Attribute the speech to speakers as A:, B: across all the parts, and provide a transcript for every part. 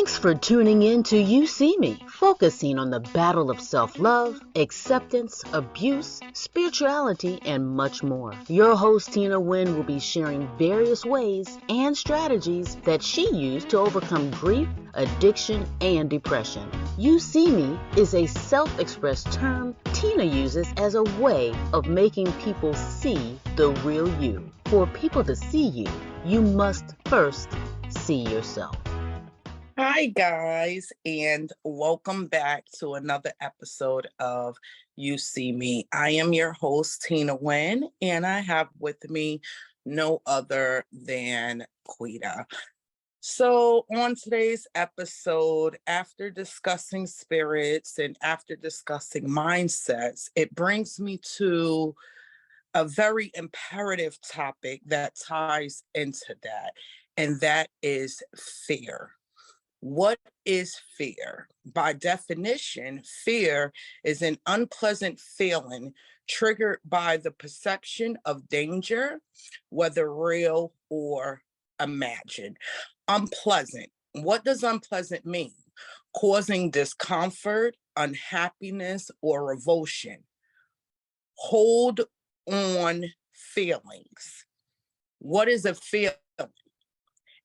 A: Thanks for tuning in to You See Me, focusing on the battle of self-love, acceptance, abuse, spirituality, and much more. Your host, Tina Wynn, will be sharing various ways and strategies that she used to overcome grief, addiction, and depression. You See Me is a self-expressed term Tina uses as a way of making people see the real you. For people to see you, you must first see yourself.
B: Hi, guys, and welcome back to another episode of You See Me. I am your host, Tina Wynn, and I have with me no other than Quita. So, on today's episode, after discussing spirits and after discussing mindsets, it brings me to a very imperative topic that ties into that, and that is fear. What is fear? By definition, fear is an unpleasant feeling triggered by the perception of danger, whether real or imagined. Unpleasant. What does unpleasant mean? Causing discomfort, unhappiness, or revulsion. Hold on feelings. What is a feeling?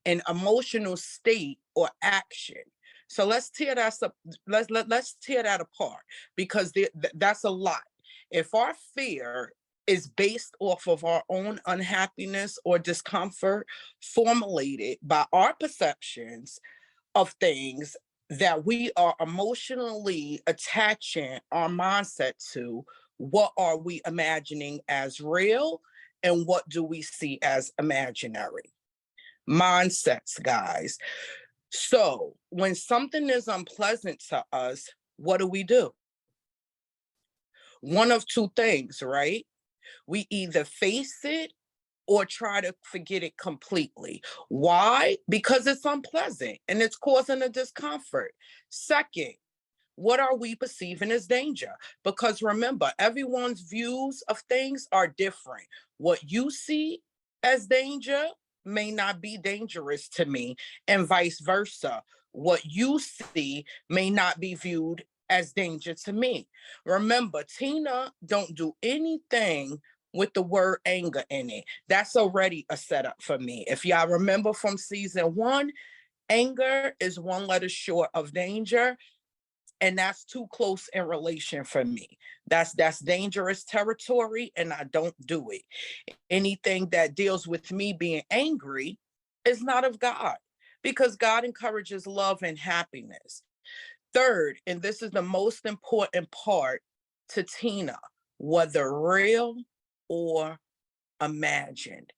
B: An emotional state or action. So let's tear that up. Let's tear that apart, because that's a lot. If our fear is based off of our own unhappiness or discomfort formulated by our perceptions of things that we are emotionally attaching our mindset to, what are we imagining as real and what do we see as imaginary? Mindsets, guys. So when something is unpleasant to us, what do? One of two things, right? We either face it or try to forget it completely. Why? Because it's unpleasant and it's causing a discomfort. Second, what are we perceiving as danger? Because remember, everyone's views of things are different. What you see as danger may not be dangerous to me, and vice versa. What you see may not be viewed as danger to me. Remember, Tina don't do anything with the word anger in it. That's already a setup for me. If y'all remember from season 1, anger is one letter short of danger, and that's too close in relation for me. That's dangerous territory, and I don't do it. Anything that deals with me being angry is not of God, because God encourages love and happiness. Third, and this is the most important part to Tina, whether real or imagined.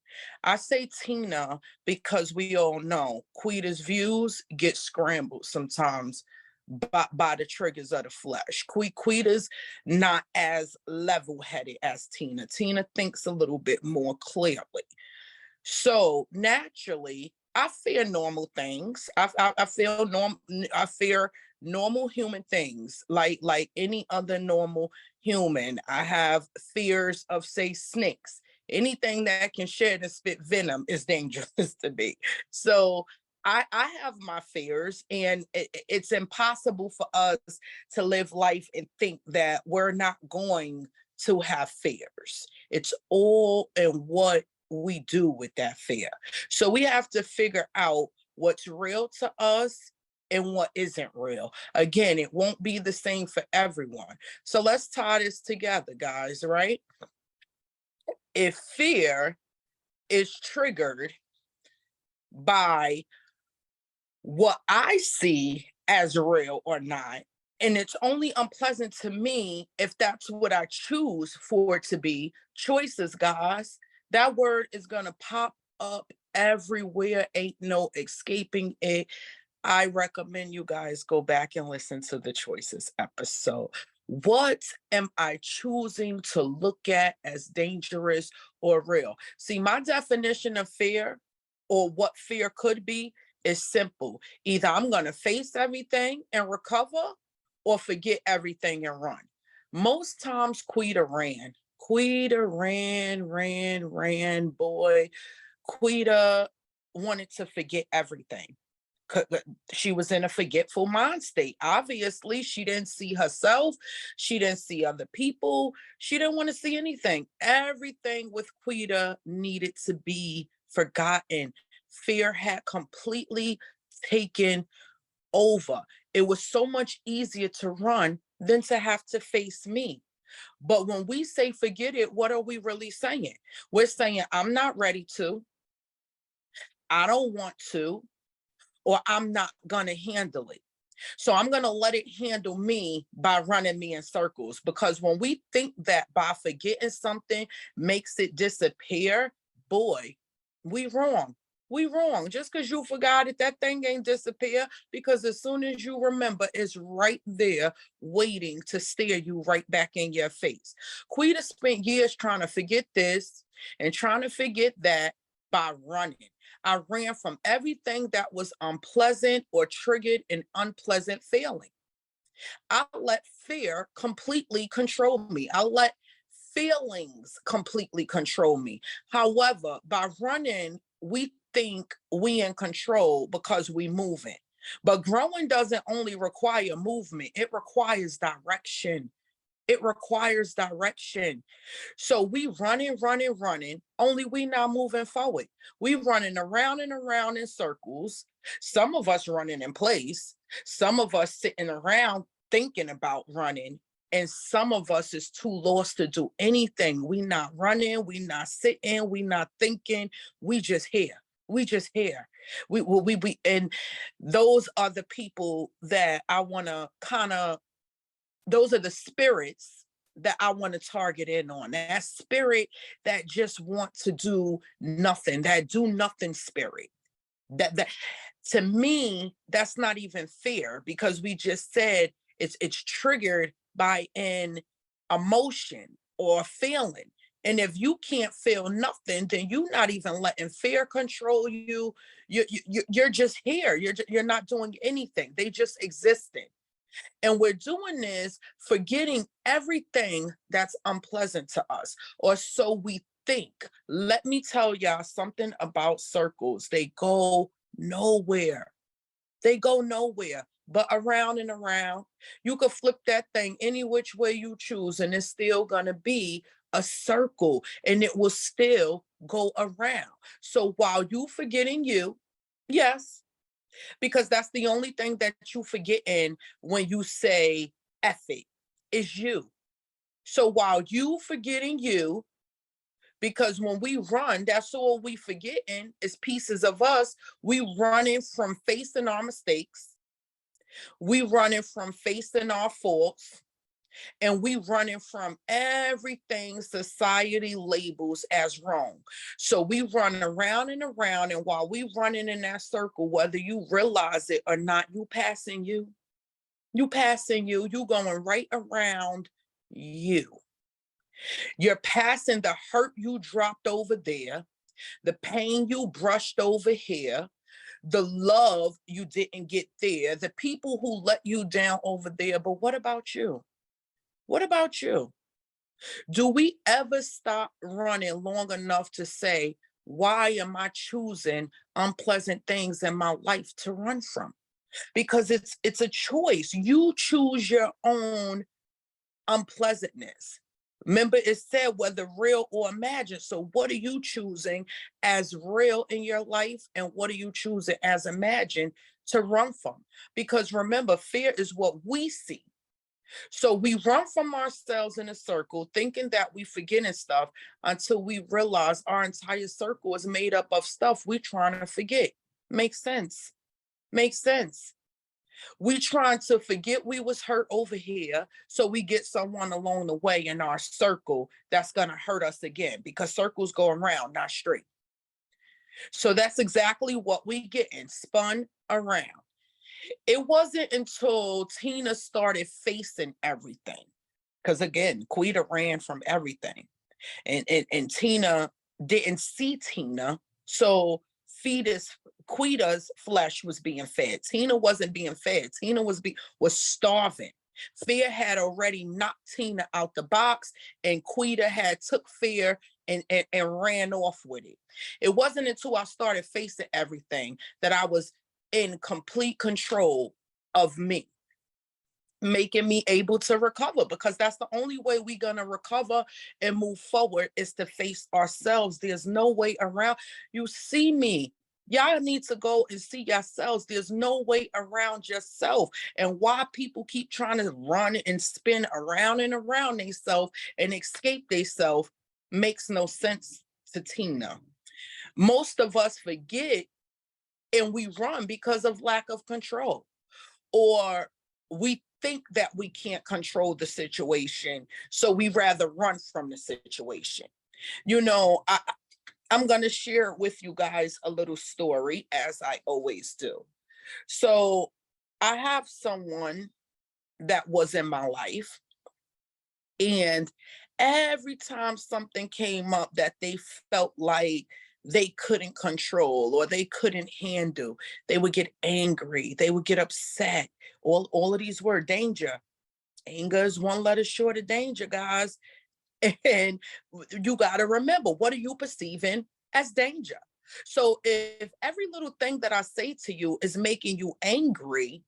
B: I say Tina because we all know Quita's views get scrambled sometimes by the triggers of the flesh. Quita's not as level-headed as Tina. Tina thinks a little bit more clearly. So naturally, I fear normal things. I fear normal human things, like any other normal human. I have fears of, say, snakes. Anything that can shed and spit venom is dangerous to me. So I have my fears, and it's impossible for us to live life and think that we're not going to have fears. It's all in what we do with that fear. So we have to figure out what's real to us and what isn't real. Again, it won't be the same for everyone. So let's tie this together, guys, right? If fear is triggered by what I see as real or not, and it's only unpleasant to me if that's what I choose for it to be. Choices, guys. That word is going to pop up everywhere. Ain't no escaping it. I recommend you guys go back and listen to the choices episode. What am I choosing to look at as dangerous or real? See, my definition of fear, or what fear could be, is simple. Either I'm going to face everything and recover, or forget everything and run. Most times, Quita ran. Quita ran, boy. Quita wanted to forget everything. She was in a forgetful mind state. Obviously, she didn't see herself. She didn't see other people. She didn't want to see anything. Everything with Quita needed to be forgotten. Fear had completely taken over. It was so much easier to run than to have to face me. But when we say forget it, what are we really saying? We're saying, I'm not ready to, I don't want to, or I'm not going to handle it. So I'm going to let it handle me by running me in circles. Because when we think that by forgetting something makes it disappear, boy, we wrong. We wrong. Just because you forgot it, that thing ain't disappear. Because as soon as you remember, it's right there waiting to stare you right back in your face. Quita spent years trying to forget this and trying to forget that by running. I ran from everything that was unpleasant or triggered an unpleasant feeling. I let fear completely control me. I let feelings completely control me. However, by running, we think we in control because we moving. But growing doesn't only require movement, it requires direction. It requires direction. So we running, running, running, only we not moving forward. We running around and around in circles. Some of us running in place. Some of us sitting around thinking about running. And some of us is too lost to do anything. We not running, we not sitting, we not thinking. We just here. We just here. And those are the people that I want to kind of, those are the spirits that I want to target in on. That spirit that just want to do nothing, that do nothing spirit. That to me, that's not even fair because we just said it's triggered by an emotion or a feeling. And if you can't feel nothing, then you're not even letting fear control you. You're just here. You're not doing anything. They just existing. And we're doing this forgetting everything that's unpleasant to us, or so we think. Let me tell y'all something about circles. They go nowhere. They go nowhere but around and around. You could flip that thing any which way you choose, and it's still going to be a circle, and it will still go around. So while you forgetting you, yes, because that's the only thing that you forgetting when you say F it is you. So while you forgetting you, because when we run, that's all we forgetting is pieces of us. We running from facing our mistakes. We running from facing our faults. And we running from everything society labels as wrong. So we run around and around, and while we running in that circle, whether you realize it or not, you passing you. You passing you. You going right around you. You're passing the hurt you dropped over there, the pain you brushed over here, the love you didn't get there, the people who let you down over there. But what about you? What about you? Do we ever stop running long enough to say, why am I choosing unpleasant things in my life to run from? Because it's a choice. You choose your own unpleasantness. Remember, it said whether real or imagined. So what are you choosing as real in your life? And what are you choosing as imagined to run from? Because remember, fear is what we see. So we run from ourselves in a circle, thinking that we forgetting stuff until we realize our entire circle is made up of stuff we trying to forget. Makes sense. Makes sense. We trying to forget we was hurt over here, so we get someone along the way in our circle that's gonna hurt us again because circles go around, not straight. So that's exactly what we getting spun around. It wasn't until Tina started facing everything, because again, Quita ran from everything, and Tina didn't see Tina, so fetus Quita's flesh was being fed. Tina wasn't being fed. Tina was starving. Fear had already knocked Tina out the box, and Quita had took fear and ran off with it. It wasn't until I started facing everything that I was in complete control of me, making me able to recover, because that's the only way we're going to recover and move forward is to face ourselves. There's no way around. You see me. Y'all need to go and see yourselves. There's no way around yourself. And why people keep trying to run and spin around and around themselves and escape themselves makes no sense to Tina. Most of us forget and we run because of lack of control, or we think that we can't control the situation, so we rather run from the situation. You know, I'm going to share with you guys a little story, as I always do. So I have someone that was in my life, and every time something came up that they felt like they couldn't control or they couldn't handle, they would get angry, they would get upset. All of these were danger. Anger is one letter short of danger, guys. And you got to remember, what are you perceiving as danger? So if every little thing that I say to you is making you angry,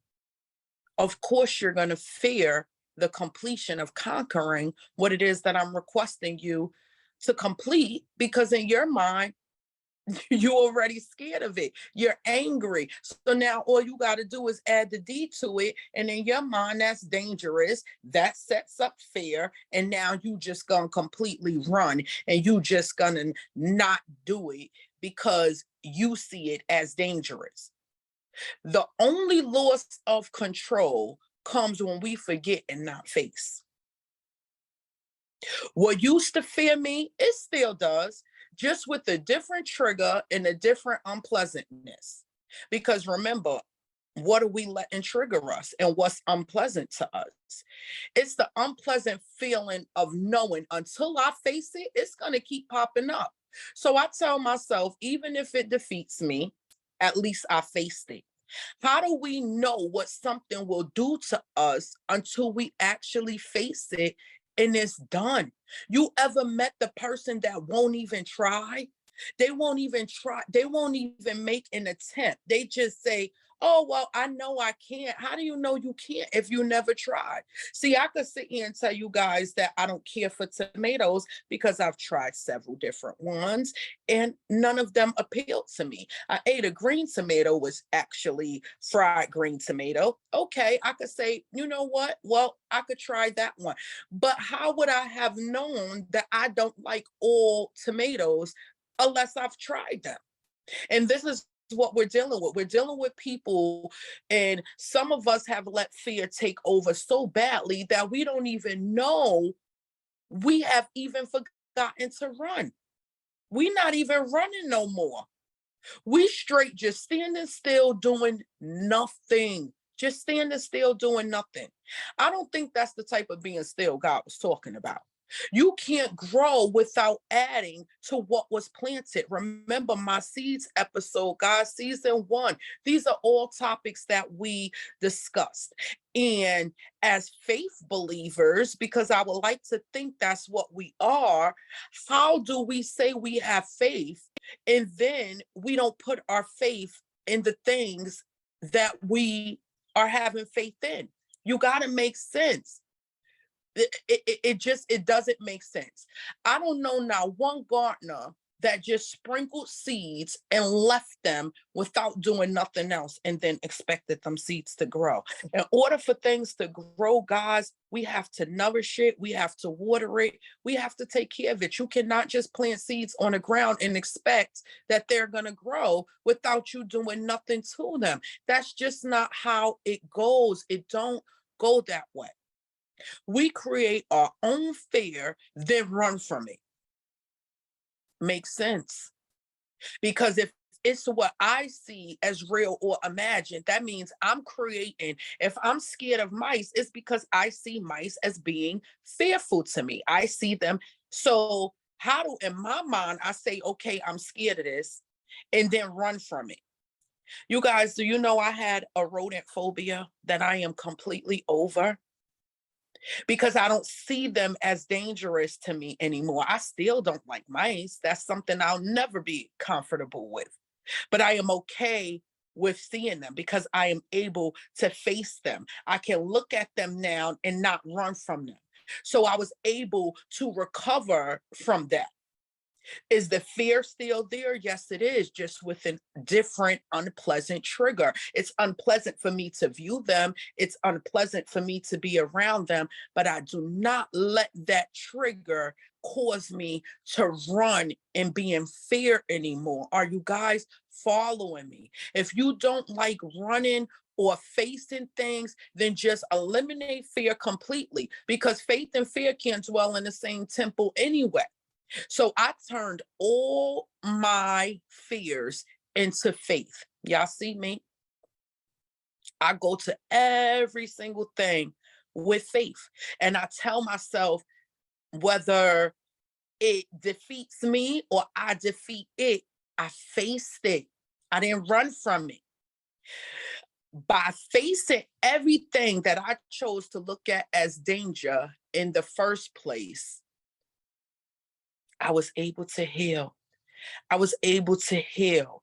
B: of course you're going to fear the completion of conquering what it is that I'm requesting you to complete, because in your mind, you're already scared of it. You're angry. So now all you got to do is add the D to it. And in your mind, that's dangerous. That sets up fear. And now you just going to completely run, and you just going to not do it because you see it as dangerous. The only loss of control comes when we forget and not face. What used to fear me, it still does, just with a different trigger and a different unpleasantness. Because remember, what are we letting trigger us and what's unpleasant to us? It's the unpleasant feeling of knowing until I face it, it's going to keep popping up. So I tell myself, even if it defeats me, at least I faced it. How do we know what something will do to us until we actually face it and it's done? You ever met the person that won't even try? They won't even try. They won't even make an attempt. They just say, oh, well, I know I can't. How do you know you can't if you never tried? See, I could sit here and tell you guys that I don't care for tomatoes because I've tried several different ones and none of them appealed to me. I ate a green tomato, was actually fried green tomato. Okay, I could say, you know what? Well, I could try that one. But how would I have known that I don't like all tomatoes unless I've tried them? And this is what we're dealing with. We're dealing with people, and some of us have let fear take over so badly that we don't even know we have even forgotten to run. We're not even running no more. We straight just standing still doing nothing. Just standing still doing nothing. I don't think that's the type of being still God was talking about. You can't grow without adding to what was planted. Remember my seeds episode, guys, season 1. These are all topics that we discussed. And as faith believers, because I would like to think that's what we are, how do we say we have faith and then we don't put our faith in the things that we are having faith in? You got to make sense. It doesn't make sense. I don't know now one gardener that just sprinkled seeds and left them without doing nothing else and then expected them seeds to grow. In order for things to grow, guys, we have to nourish it, we have to water it, we have to take care of it. You cannot just plant seeds on the ground and expect that they're going to grow without you doing nothing to them. That's just not how it goes. It don't go that way. We create our own fear, then run from it. Makes sense. Because if it's what I see as real or imagined, that means I'm creating. If I'm scared of mice, it's because I see mice as being fearful to me. I see them. So how do, in my mind, I say, okay, I'm scared of this, and then run from it. You guys, do you know I had a rodent phobia that I am completely over? Because I don't see them as dangerous to me anymore. I still don't like mice. That's something I'll never be comfortable with. But I am okay with seeing them because I am able to face them. I can look at them now and not run from them. So I was able to recover from that. Is the fear still there? Yes, it is, just with a different unpleasant trigger. It's unpleasant for me to view them. It's unpleasant for me to be around them, but I do not let that trigger cause me to run and be in fear anymore. Are you guys following me? If you don't like running or facing things, then just eliminate fear completely, because faith and fear can't dwell in the same temple anyway. So I turned all my fears into faith. Y'all see me? I go to every single thing with faith. And I tell myself, whether it defeats me or I defeat it, I faced it. I didn't run from it. By facing everything that I chose to look at as danger in the first place, I was able to heal. I was able to heal.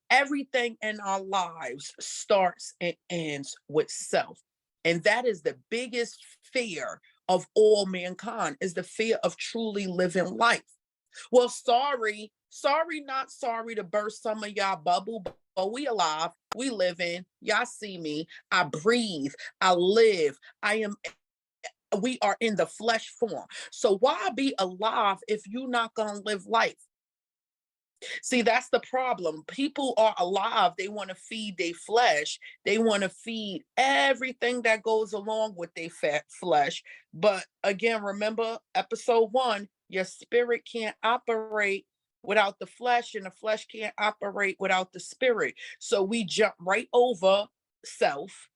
B: Everything in our lives starts and ends with self. And that is the biggest fear of all mankind, is the fear of truly living life. Well, sorry, not sorry to burst some of y'all bubble, but we alive, we living, y'all see me, I breathe, I live, we are in the flesh form. So why be alive if you're not gonna live life? See, that's the problem. People are alive. They want to feed their flesh. They want to feed everything that goes along with their fat flesh. But again, remember episode 1, your spirit can't operate without the flesh, and the flesh can't operate without the spirit. So we jump right over self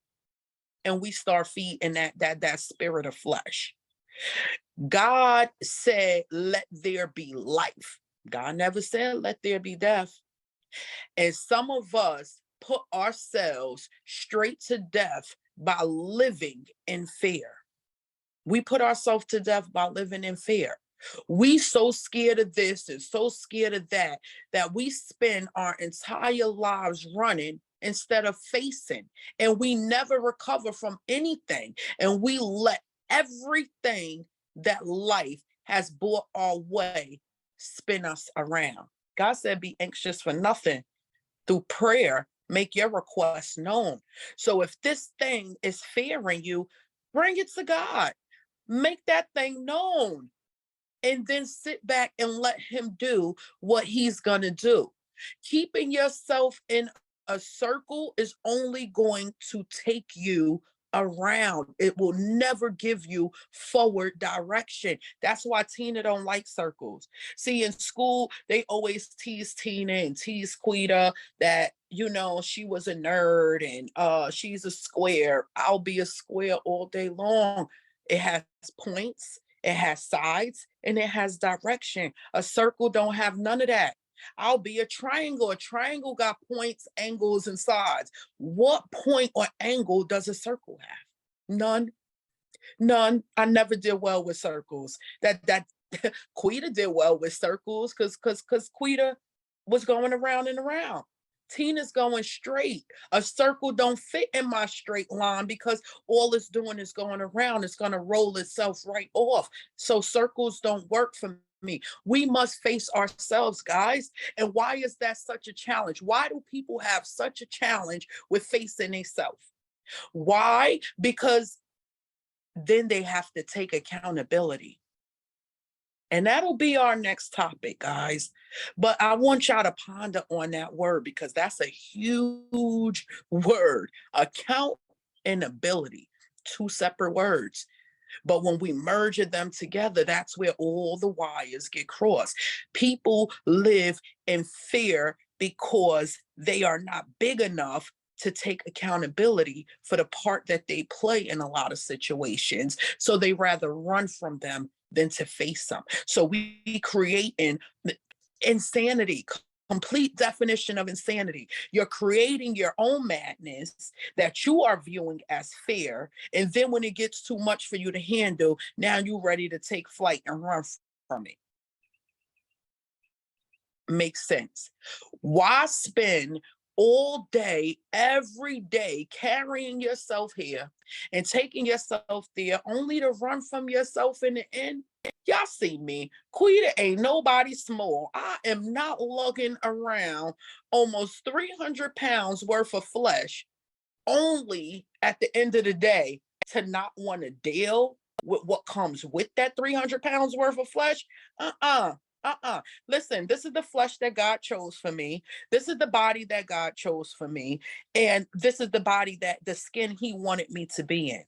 B: and we start feeding that spirit of flesh. God said, let there be life. God never said, let there be death. And some of us put ourselves straight to death by living in fear. We put ourselves to death by living in fear. We so scared of this and so scared of that, that we spend our entire lives running instead of facing. And we never recover from anything. And we let everything that life has brought our way spin us around. God said, be anxious for nothing. Through prayer, make your requests known. So if this thing is fearing you, bring it to God. Make that thing known. And then sit back and let him do what he's going to do. Keeping yourself in a circle is only going to take you around. It will never give you forward direction. That's why Tina don't like circles. See, in school, they always tease Tina and tease Quita that, she was a nerd and she's a square. I'll be a square all day long. It has points, it has sides, and it has direction. A circle don't have none of that. I'll be a triangle. A triangle got points, angles, and sides. What point or angle does a circle have? None. None. I never did well with circles. That Quita did well with circles because Quita was going around and around. Tina's going straight. A circle don't fit in my straight line because all it's doing is going around. It's going to roll itself right off. So circles don't work for me. We must face ourselves, guys. And why is that such a challenge? Why do people have such a challenge with facing themselves? Why? Because then they have to take accountability. And that'll be our next topic, guys. But I want y'all to ponder on that word because that's a huge word. Account and ability, 2 separate words. But when we merge them together, that's where all the wires get crossed. People live in fear because they are not big enough to take accountability for the part that they play in a lot of situations. So they rather run from them than to face them. So we create insanity, complete definition of insanity. You're creating your own madness that you are viewing as fear. And then when it gets too much for you to handle, now you're ready to take flight and run from it. Makes sense. Why spend all day, every day, carrying yourself here and taking yourself there only to run from yourself in the end. Y'all see me. Quita ain't nobody small. I am not lugging around almost 300 pounds worth of flesh only at the end of the day to not want to deal with what comes with that 300 pounds worth of flesh. Listen, this is the flesh that God chose for me. This is the body that God chose for me. And this is the body that the skin he wanted me to be in.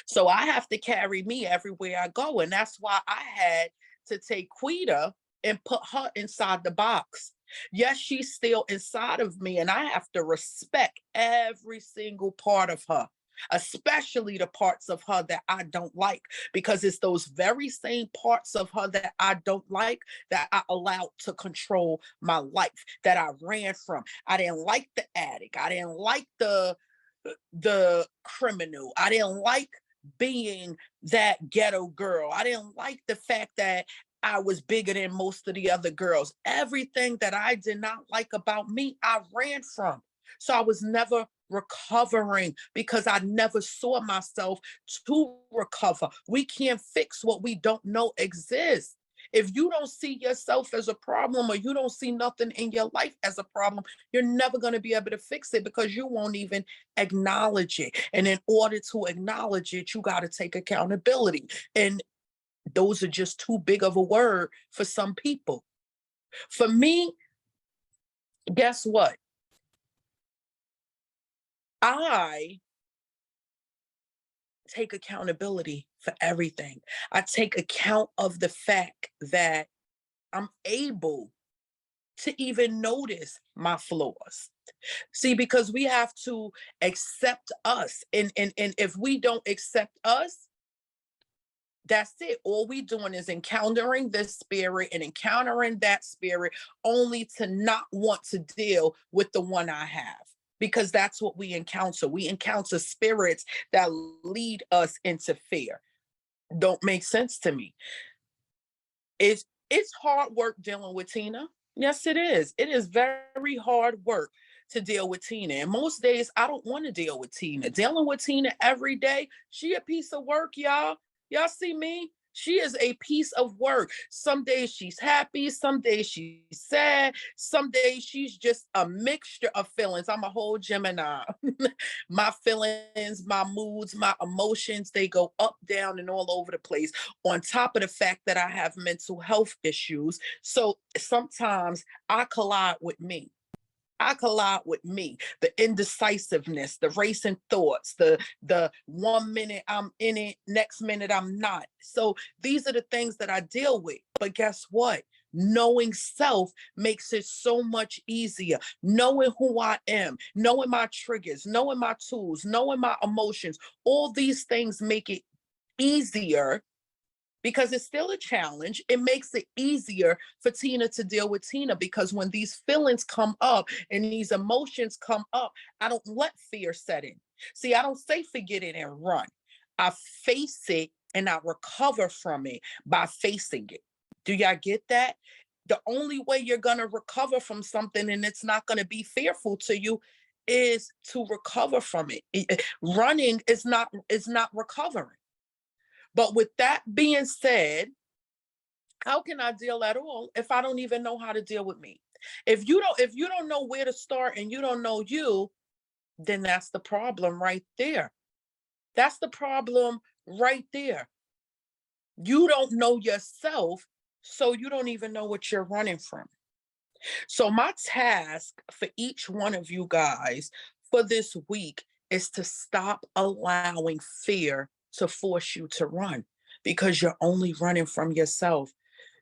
B: So I have to carry me everywhere I go. And that's why I had to take Quita and put her inside the box. Yes, she's still inside of me, and I have to respect every single part of her, especially the parts of her that I don't like, because it's those very same parts of her that I don't like that I allowed to control my life, that I ran from. I didn't like the addict. I didn't like the criminal. I didn't like being that ghetto girl. I didn't like the fact that I was bigger than most of the other girls. Everything that I did not like about me, I ran from. So I was never recovering because I never saw myself to recover. We can't fix what we don't know exists. If you don't see yourself as a problem, or you don't see nothing in your life as a problem, you're never going to be able to fix it because you won't even acknowledge it. And in order to acknowledge it, you got to take accountability. And those are just too big of a word for some people. For me, guess what? I take accountability for everything. I take account of the fact that I'm able to even notice my flaws. See, because we have to accept us. And if we don't accept us, that's it. All we doing is encountering this spirit and encountering that spirit only to not want to deal with the one I have. Because that's what we encounter. We encounter spirits that lead us into fear. Don't make sense to me. It's hard work dealing with Tina. Yes, it is. It is very hard work to deal with Tina. And most days I don't want to deal with Tina. Dealing with Tina every day, she a piece of work, y'all. Y'all see me? She is a piece of work. Some days she's happy, some days she's sad, some days she's just a mixture of feelings. I'm a whole Gemini. My feelings, my moods, my emotions, they go up, down, and all over the place. On top of the fact that I have mental health issues. So sometimes I collide with me. I collide with me, the indecisiveness, the racing thoughts, the 1 minute I'm in it, next minute I'm not. So these are the things that I deal with. But guess what? Knowing self makes it so much easier. Knowing who I am, knowing my triggers, knowing my tools, knowing my emotions, all these things make it easier because it's still a challenge. It makes it easier for Tina to deal with Tina because when these feelings come up and these emotions come up, I don't let fear set in. See, I don't say forget it and run. I face it and I recover from it by facing it. Do y'all get that? The only way you're going to recover from something and it's not going to be fearful to you is to recover from it. Running is not recovering. But with that being said, how can I deal at all if I don't even know how to deal with me? If you don't know where to start and you don't know you, then that's the problem right there. That's the problem right there. You don't know yourself, so you don't even know what you're running from. So my task for each one of you guys for this week is to stop allowing fear to force you to run because you're only running from yourself.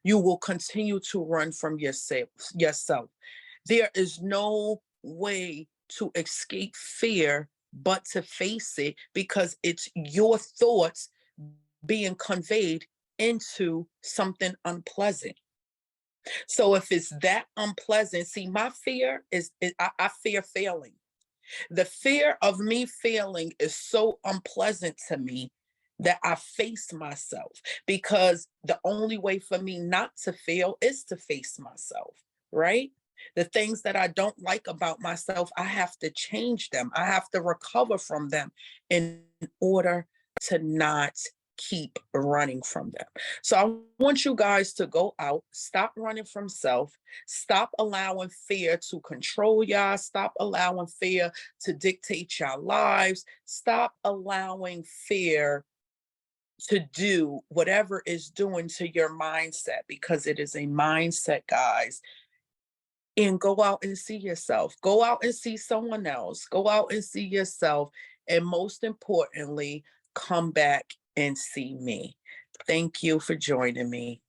B: You will continue to run from yourself. There is no way to escape fear but to face it because it's your thoughts being conveyed into something unpleasant. So if it's that unpleasant, see, my fear I fear failing. The fear of me failing is so unpleasant to me that I face myself because the only way for me not to fail is to face myself, right? The things that I don't like about myself, I have to change them. I have to recover from them in order to not keep running from them. So I want you guys to go out, stop running from self, stop allowing fear to control y'all, stop allowing fear to dictate your lives, stop allowing fear to do whatever it's doing to your mindset, because it is a mindset, guys. And go out and see yourself. Go out and see someone else. Go out and see yourself. And most importantly, come back and see me. Thank you for joining me.